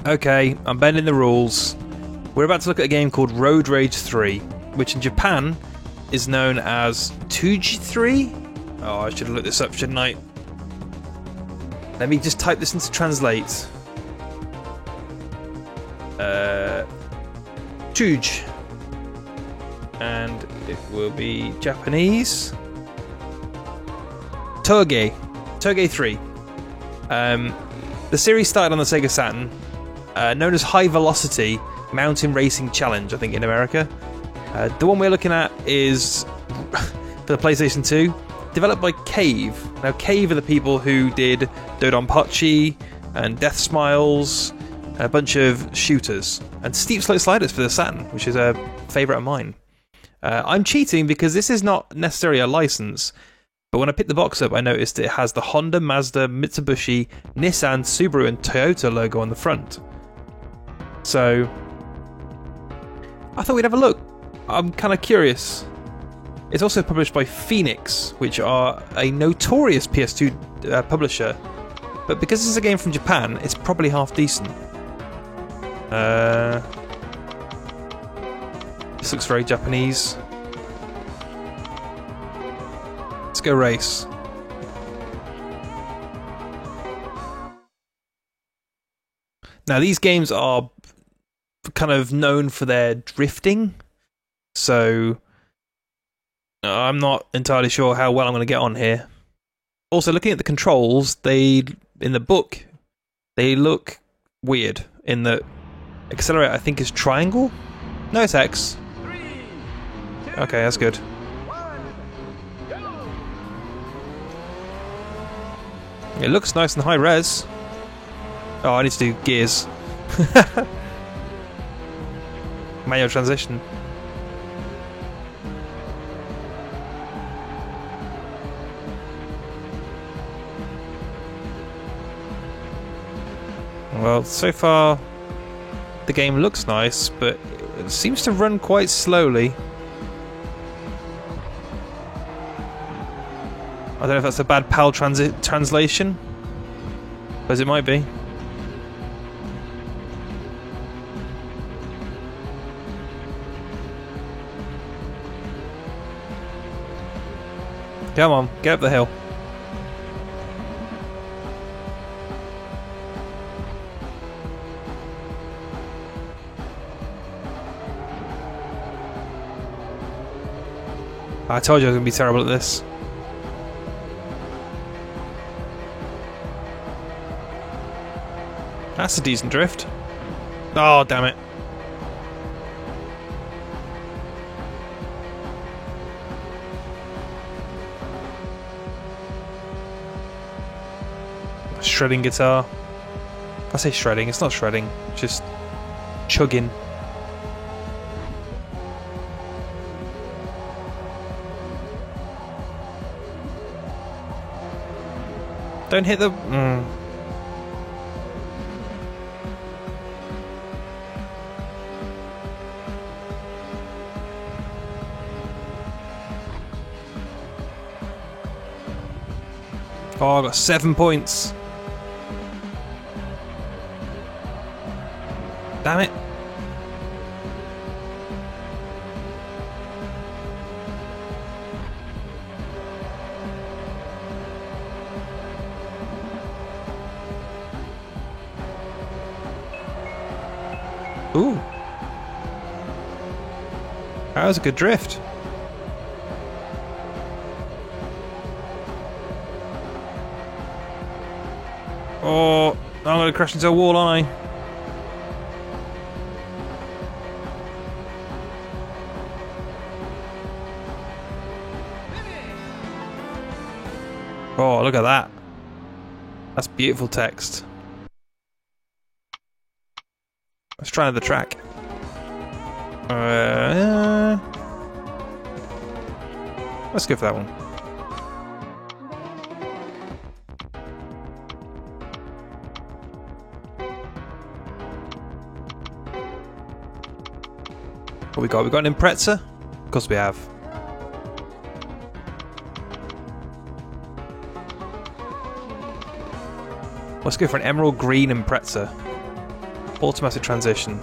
Okay, I'm bending the rules. We're about to look at a game called Road Rage 3, which in Japan is known as Tuji 3. Oh, I should have looked this up, shouldn't I? Let me just type this into translate. Tuj. And it will be Japanese. Toge 3. The series started on the Sega Saturn, known as High Velocity Mountain Racing Challenge, I think, in America. The one we're looking at is for the PlayStation 2, developed by Cave. Now, Cave are the people who did Dodonpachi and Death Smiles, and a bunch of shooters, and Steep Slope Sliders for the Saturn, which is a favourite of mine. I'm cheating because this is not necessarily a license, but when I picked the box up, I noticed it has the Honda, Mazda, Mitsubishi, Nissan, Subaru, and Toyota logo on the front. So I thought we'd have a look. I'm kind of curious. It's also published by Phoenix, which are a notorious PS2 publisher. But because this is a game from Japan, it's probably half decent. This looks very Japanese. Let's go race. Now, these games are kind of known for their drifting, so I'm not entirely sure how well I'm going to get on here. Also, looking at the controls, in the book, they look weird. In the accelerator, I think is triangle? No, it's X. Okay, that's good. It looks nice and high res. Oh, I need to do gears. Manual transition. Well, so far the game looks nice, but it seems to run quite slowly. I don't know if that's a bad PAL translation, as it might be. Come on, get up the hill. I told you I was going to be terrible at this. That's a decent drift. Oh, damn it. Shredding guitar. I say shredding, it's not shredding, it's just chugging. Don't hit the... Oh, I got 7 points. Damn it. Ooh. That was a good drift. Oh, I'm going to crash into a wall, aren't I? Oh, look at that. That's beautiful text. Let's try another track. Let's go for that one. What we got? We got an Impreza? Of course we have. Let's go for an emerald green Impreza. Automatic transition.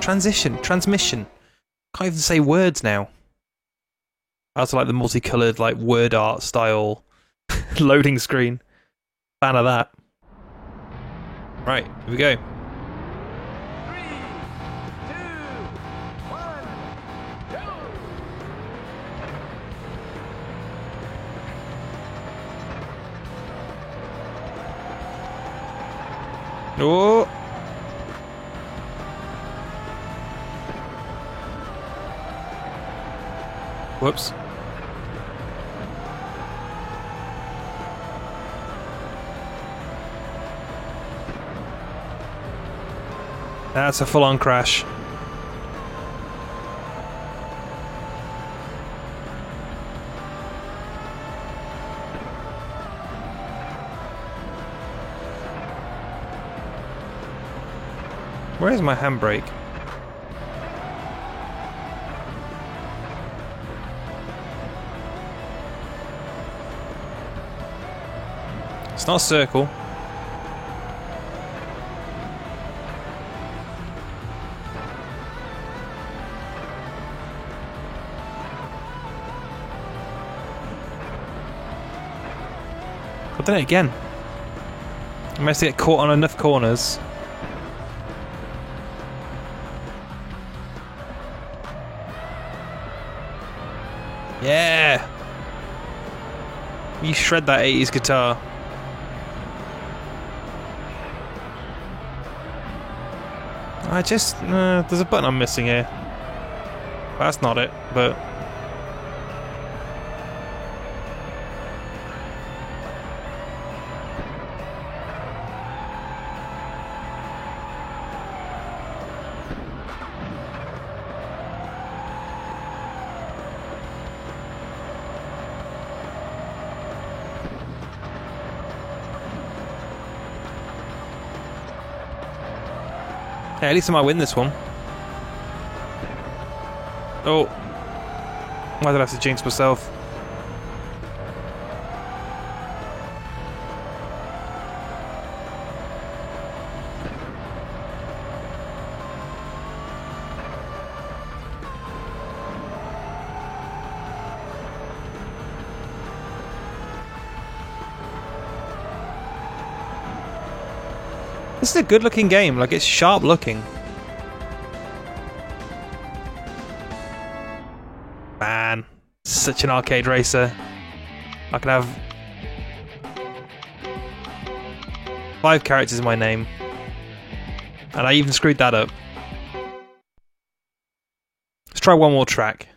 Transmission. Can't even say words now. I also like the multicoloured, like, word art style loading screen. Fan of that. Right, here we go. 3, 2, 1, go! Oh! Whoops. That's a full-on crash. Where is my handbrake? It's not a circle. I've done it again. I managed to get caught on enough corners. Yeah! You shred that 80s guitar. There's a button I'm missing here. That's not it, but... Hey, at least I might win this one. Oh. Why did I have to jinx myself? This is a good looking game, like it's sharp looking. Man, such an arcade racer. I can have 5 characters in my name. And I even screwed that up. Let's try one more track.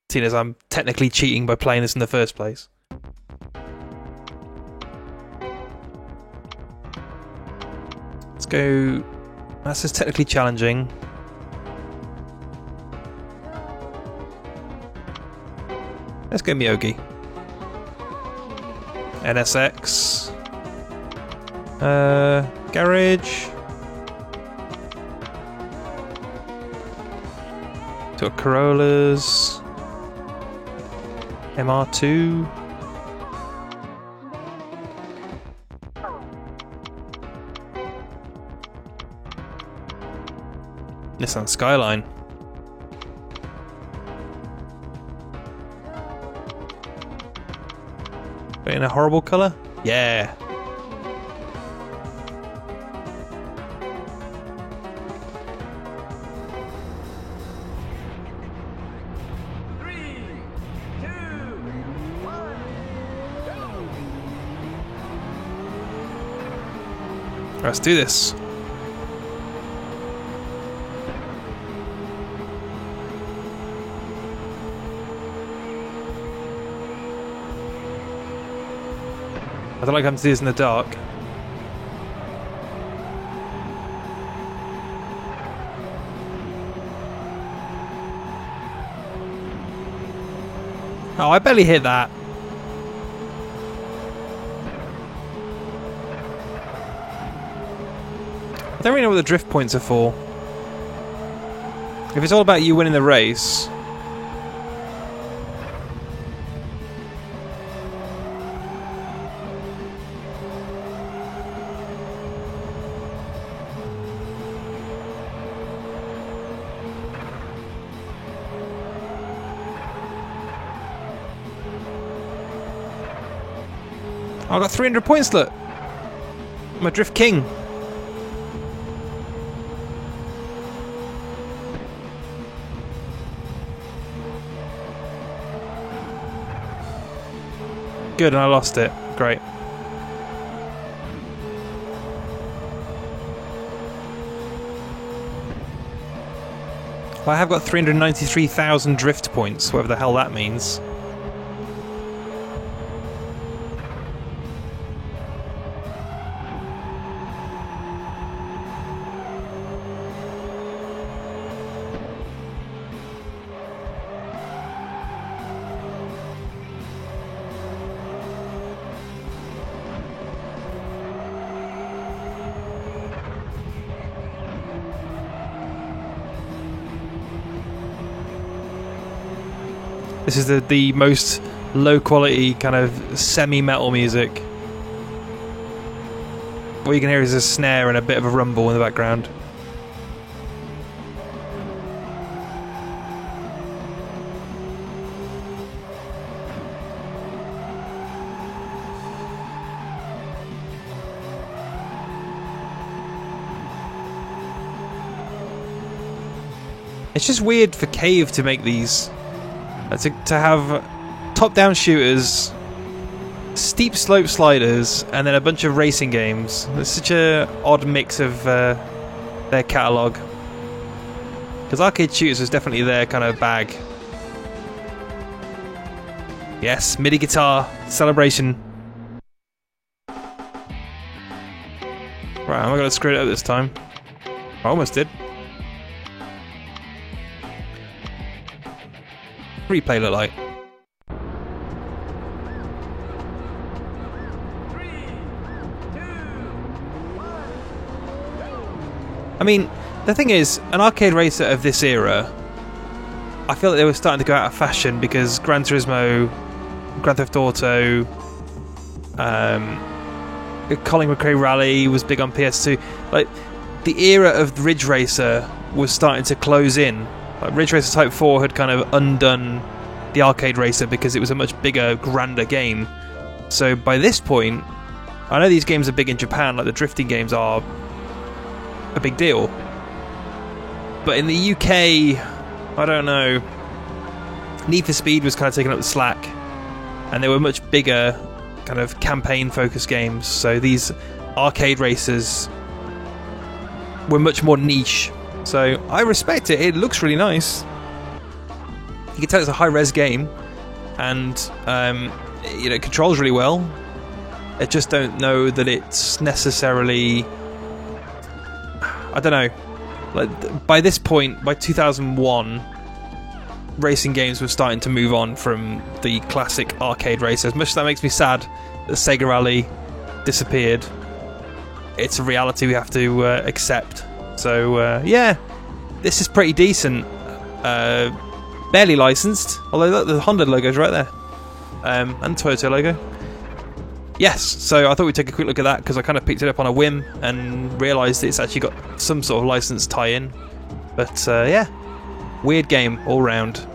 Seeing as I'm technically cheating by playing this in the first place. Let's go... That says technically challenging. Let's go Miyogi. NSX. Garage. Got Corollas. MR2. Nissan Skyline. In a horrible colour? Yeah. Let's do this. I don't like having to do this in the dark. Oh, I barely hit that. I don't really know what the drift points are for. If it's all about you winning the race... I got 300 points, look. I'm a drift king. Good, and I lost it. Great. Well, I have got 393,000 drift points, whatever the hell that means. This is the most low quality kind of semi-metal music. What you can hear is a snare and a bit of a rumble in the background. It's just weird for Cave to make these. To have top-down shooters, steep slope sliders, and then a bunch of racing games. It's such a odd mix of their catalogue. Because arcade shooters was definitely their kind of bag. Yes, MIDI guitar celebration. Right, am I going to screw it up this time? I almost did. Replay look like? 3, 2, 1, go! I mean, the thing is, an arcade racer of this era, I feel like they were starting to go out of fashion because Gran Turismo, Grand Theft Auto, Colin McRae Rally was big on PS2. Like, the era of Ridge Racer was starting to close in. Like, Ridge Racer Type 4 had kind of undone the arcade racer because it was a much bigger, grander game. So by this point, I know these games are big in Japan, like the drifting games are a big deal. But in the UK, I don't know. Need for Speed was kind of taking up the slack, and they were much bigger, kind of campaign-focused games. So these arcade racers were much more niche. So I respect it. It looks really nice. You can tell it's a high-res game, and it controls really well. I just don't know that it's necessarily. I don't know. Like, by this point, by 2001, racing games were starting to move on from the classic arcade racer. As much as that makes me sad that Sega Rally disappeared, it's a reality we have to accept. So yeah, this is pretty decent. Barely licensed, although look, the Honda logo's right there, and Toyota logo. Yes, so I thought we'd take a quick look at that because I kind of picked it up on a whim and realised it's actually got some sort of license tie-in. But yeah, weird game all round.